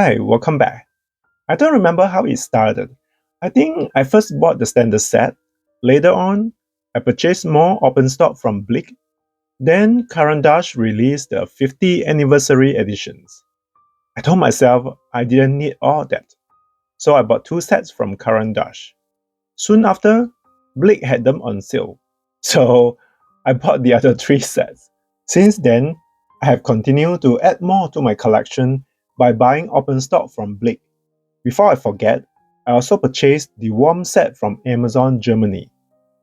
Hi, welcome back. I don't remember how it started. I think I first bought the standard set. Later on, I purchased more open stock from Blick. Then Caran released the 50th anniversary editions. I told myself I didn't need all that, so I bought two sets from Caran. Soon after, Blick had them on sale, so I bought the other three sets. Since then, I have continued to add more to my collection by buying open stock from Blick. Before I forget, I also purchased the warm set from Amazon Germany.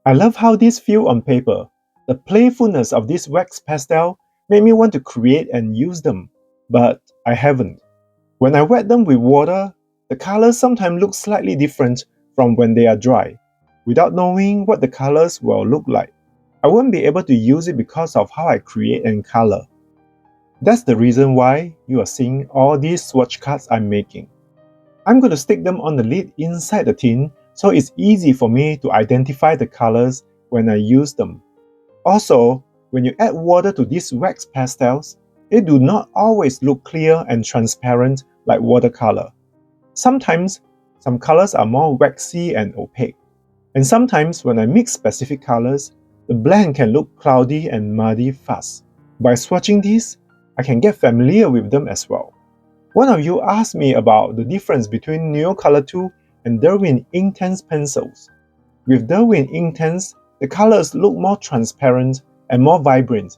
I love how these feel on paper. The playfulness of this wax pastel made me want to create and use them, but I haven't. When I wet them with water, the colors sometimes look slightly different from when they are dry. Without knowing what the colors will look like, I won't be able to use it because of how I create and color. That's the reason why you are seeing all these swatch cards I'm making. I'm going to stick them on the lid inside the tin so it's easy for me to identify the colors when I use them. Also, when you add water to these wax pastels, they do not always look clear and transparent like watercolor. Sometimes, some colors are more waxy and opaque, and sometimes when I mix specific colors, the blend can look cloudy and muddy fast. By swatching these, I can get familiar with them as well. One of you asked me about the difference between Neocolor 2 and Derwent Inktense pencils. With Derwent Inktense, the colors look more transparent and more vibrant.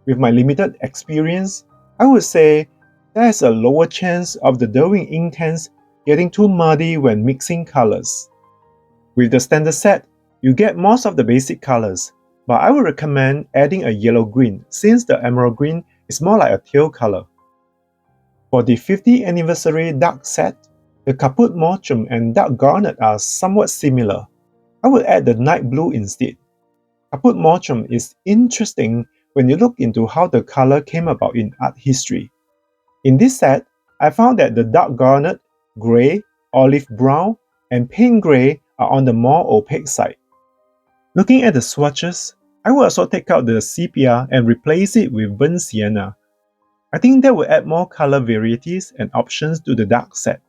With my limited experience, I would say there's a lower chance of the Derwent Inktense getting too muddy when mixing colors. With the standard set, you get most of the basic colors, but I would recommend adding a yellow-green since the emerald green is more like a teal color. For the 50th anniversary dark set, the Caput Mortuum and Dark Garnet are somewhat similar. I would add the night blue instead. Caput Mortuum is interesting when you look into how the color came about in art history. In this set, I found that the Dark Garnet, Grey, Olive Brown, and Paint Grey are on the more opaque side. Looking at the swatches, I will also take out the sepia and replace it with burnt sienna. I think that will add more color varieties and options to the dark set.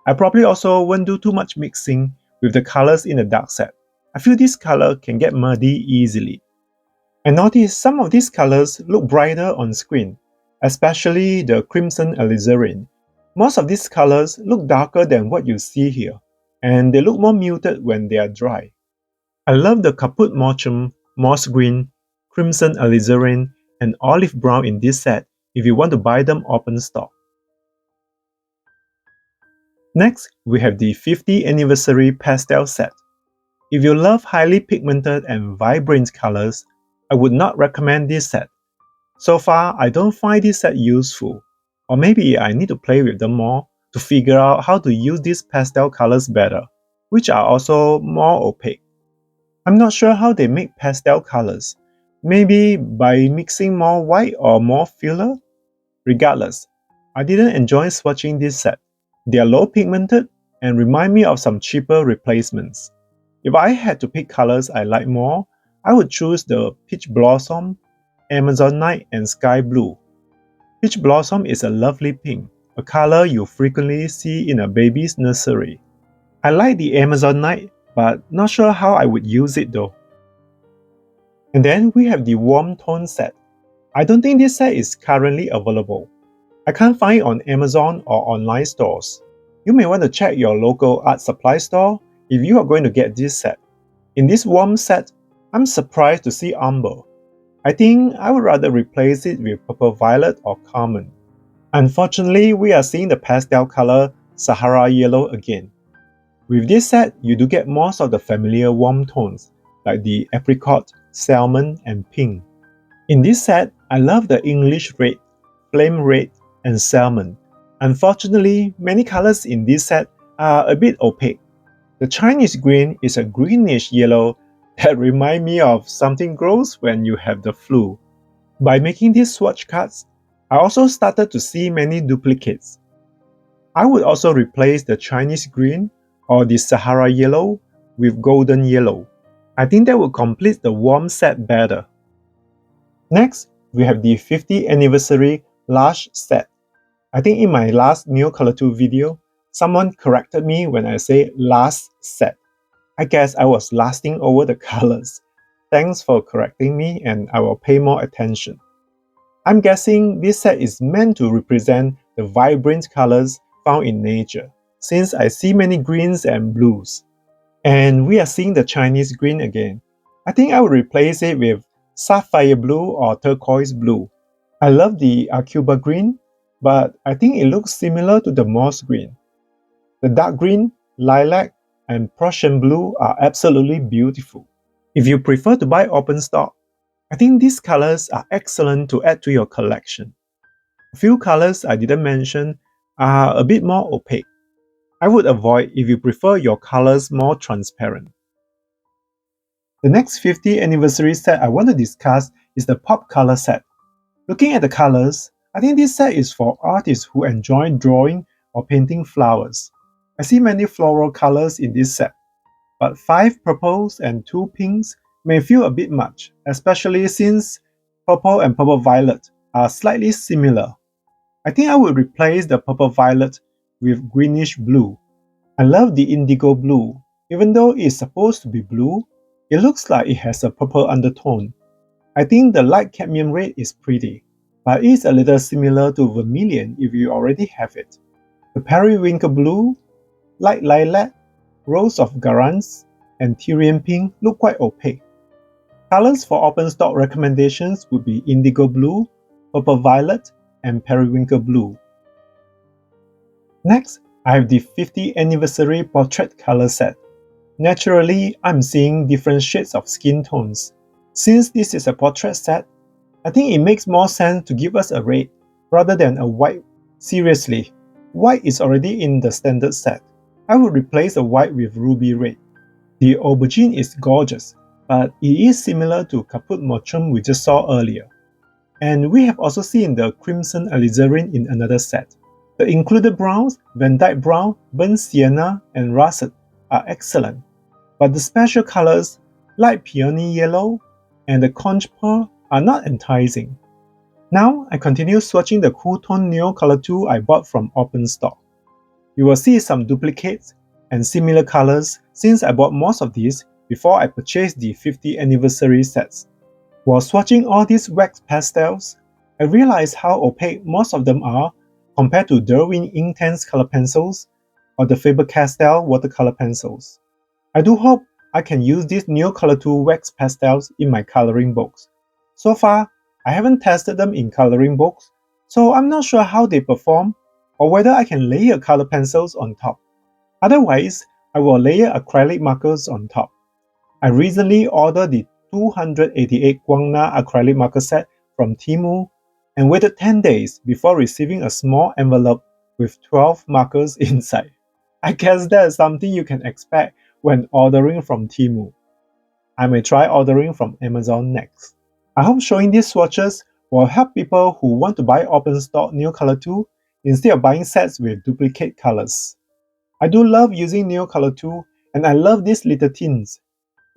I probably also won't do too much mixing with the colors in the dark set. I feel this color can get muddy easily. And notice some of these colors look brighter on screen, especially the crimson alizarin. Most of these colors look darker than what you see here, and they look more muted when they are dry. I love the Caput Mortuum, moss green, crimson alizarin, and olive brown in this set if you want to buy them open stock. Next, we have the 50th anniversary pastel set. If you love highly pigmented and vibrant colors, I would not recommend this set. So far, I don't find this set useful, or maybe I need to play with them more to figure out how to use these pastel colors better, which are also more opaque. I'm not sure how they make pastel colors, maybe by mixing more white or more filler? Regardless, I didn't enjoy swatching this set. They are low pigmented and remind me of some cheaper replacements. If I had to pick colors I like more, I would choose the Peach Blossom, Amazon Night, and Sky Blue. Peach Blossom is a lovely pink, a color you frequently see in a baby's nursery. I like the Amazon Night, but not sure how I would use it though. And then we have the Warm Tone set. I don't think this set is currently available. I can't find it on Amazon or online stores. You may want to check your local art supply store if you are going to get this set. In this warm set, I'm surprised to see umber. I think I would rather replace it with purple violet or carmine. Unfortunately, we are seeing the pastel color Sahara yellow again. With this set, you do get most of the familiar warm tones like the apricot, salmon, and pink. In this set, I love the English red, flame red, and salmon. Unfortunately, many colors in this set are a bit opaque. The Chinese green is a greenish yellow that reminds me of something gross when you have the flu. By making these swatch cards, I also started to see many duplicates. I would also replace the Chinese green or the Sahara yellow with golden yellow. I think that would complete the warm set better. Next, we have the 50th anniversary large set. I think in my last Neocolor 2 video, someone corrected me when I say last set. I guess I was lasting over the colors. Thanks for correcting me and I will pay more attention. I'm guessing this set is meant to represent the vibrant colors found in nature, since I see many greens and blues. And we are seeing the Chinese green again. I think I will replace it with sapphire blue or turquoise blue. I love the Acuba green, but I think it looks similar to the moss green. The dark green, lilac, and Prussian blue are absolutely beautiful. If you prefer to buy open stock, I think these colors are excellent to add to your collection. A few colors I didn't mention are a bit more opaque. I would avoid if you prefer your colors more transparent. The next 50th anniversary set I want to discuss is the Pop Color set. Looking at the colors, I think this set is for artists who enjoy drawing or painting flowers. I see many floral colors in this set, but 5 purples and 2 pinks may feel a bit much, especially since purple and purple violet are slightly similar. I think I would replace the purple violet with greenish blue. I love the indigo blue. Even though it's supposed to be blue, it looks like it has a purple undertone. I think the light cadmium red is pretty, but it's a little similar to vermilion if you already have it. The periwinkle blue, light lilac, rose of Garance, and Tyrian pink look quite opaque. Colors for open stock recommendations would be indigo blue, purple violet, and periwinkle blue. Next, I have the 50th anniversary portrait color set. Naturally, I'm seeing different shades of skin tones. Since this is a portrait set, I think it makes more sense to give us a red rather than a white. Seriously, white is already in the standard set. I would replace the white with ruby red. The aubergine is gorgeous, but it is similar to Caput Mortuum we just saw earlier. And we have also seen the crimson alizarin in another set. The included browns, Van Dyke brown, burnt sienna, and russet are excellent, but the special colors, light peony yellow and the conch pearl, are not enticing. Now I continue swatching the cool tone Neocolor 2 I bought from open stock. You will see some duplicates and similar colors since I bought most of these before I purchased the 50th anniversary sets. While swatching all these wax pastels, I realized how opaque most of them are compared to Derwent Intense color pencils or the Faber-Castell watercolor pencils. I do hope I can use these Neocolor 2 wax pastels in my coloring books. So far, I haven't tested them in coloring books, so I'm not sure how they perform or whether I can layer color pencils on top. Otherwise, I will layer acrylic markers on top. I recently ordered the 288 Guangna acrylic marker set from Temu and waited 10 days before receiving a small envelope with 12 markers inside. I guess that is something you can expect when ordering from Temu. I may try ordering from Amazon next. I hope showing these swatches will help people who want to buy open stock Neocolor 2 instead of buying sets with duplicate colors. I do love using Neocolor 2 and I love these little tints.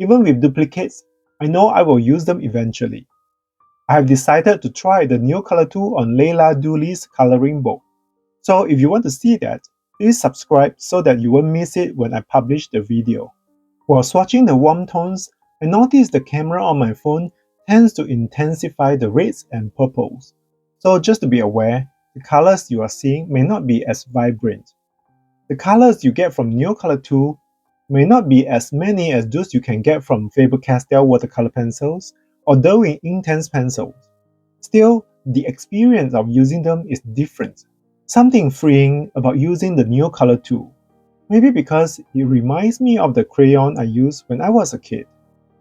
Even with duplicates, I know I will use them eventually. I have decided to try the Neocolor 2 on Leila Dooley's coloring book. So if you want to see that, please subscribe so that you won't miss it when I publish the video. While swatching the warm tones, I noticed the camera on my phone tends to intensify the reds and purples. So just to be aware, the colors you are seeing may not be as vibrant. The colors you get from Neocolor 2 may not be as many as those you can get from Faber-Castell watercolor pencils or Derwent Intense pencils. Still, the experience of using them is different. Something freeing about using the Neocolor 2. Maybe because it reminds me of the crayon I used when I was a kid,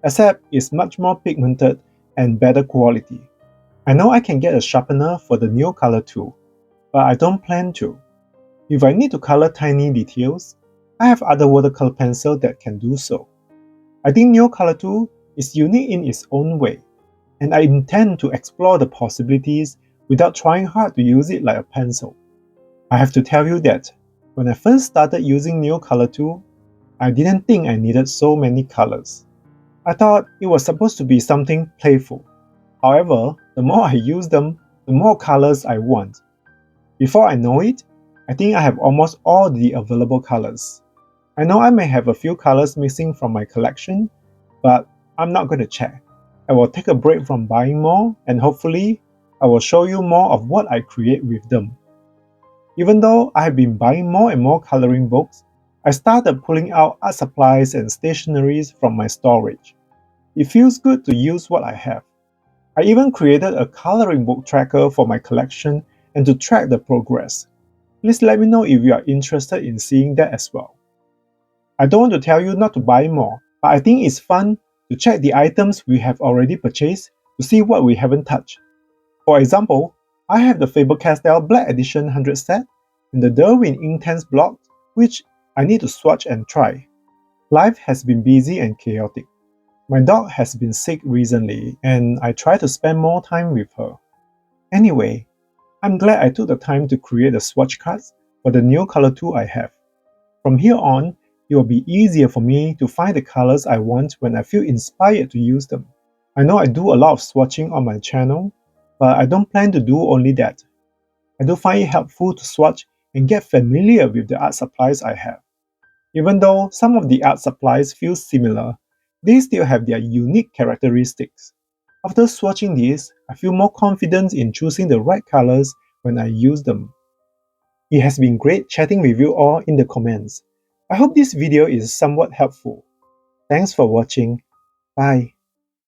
except it's much more pigmented and better quality. I know I can get a sharpener for the Neocolor 2, but I don't plan to. If I need to color tiny details, I have other watercolor pencils that can do so. I think Neocolor 2 is unique in its own way, and I intend to explore the possibilities without trying hard to use it like a pencil. I have to tell you that when I first started using Neocolor 2, I didn't think I needed so many colors. I thought it was supposed to be something playful. However, the more I use them, the more colors I want. Before I know it, I think I have almost all the available colors. I know I may have a few colors missing from my collection, but I'm not going to check. I will take a break from buying more, and hopefully, I will show you more of what I create with them. Even though I have been buying more and more coloring books, I started pulling out art supplies and stationeries from my storage. It feels good to use what I have. I even created a coloring book tracker for my collection and to track the progress. Please let me know if you are interested in seeing that as well. I don't want to tell you not to buy more, but I think it's fun to check the items we have already purchased to see what we haven't touched. For example, I have the Faber-Castell Black Edition 100 set and the Derwent Intense block, which I need to swatch and try. Life has been busy and chaotic. My dog has been sick recently, and I try to spend more time with her. Anyway, I'm glad I took the time to create the swatch cards for the Neocolor tool I have. From here on, it will be easier for me to find the colors I want when I feel inspired to use them. I know I do a lot of swatching on my channel, but I don't plan to do only that. I do find it helpful to swatch and get familiar with the art supplies I have. Even though some of the art supplies feel similar, they still have their unique characteristics. After swatching these, I feel more confident in choosing the right colors when I use them. It has been great chatting with you all in the comments. I hope this video is somewhat helpful. Thanks for watching. Bye.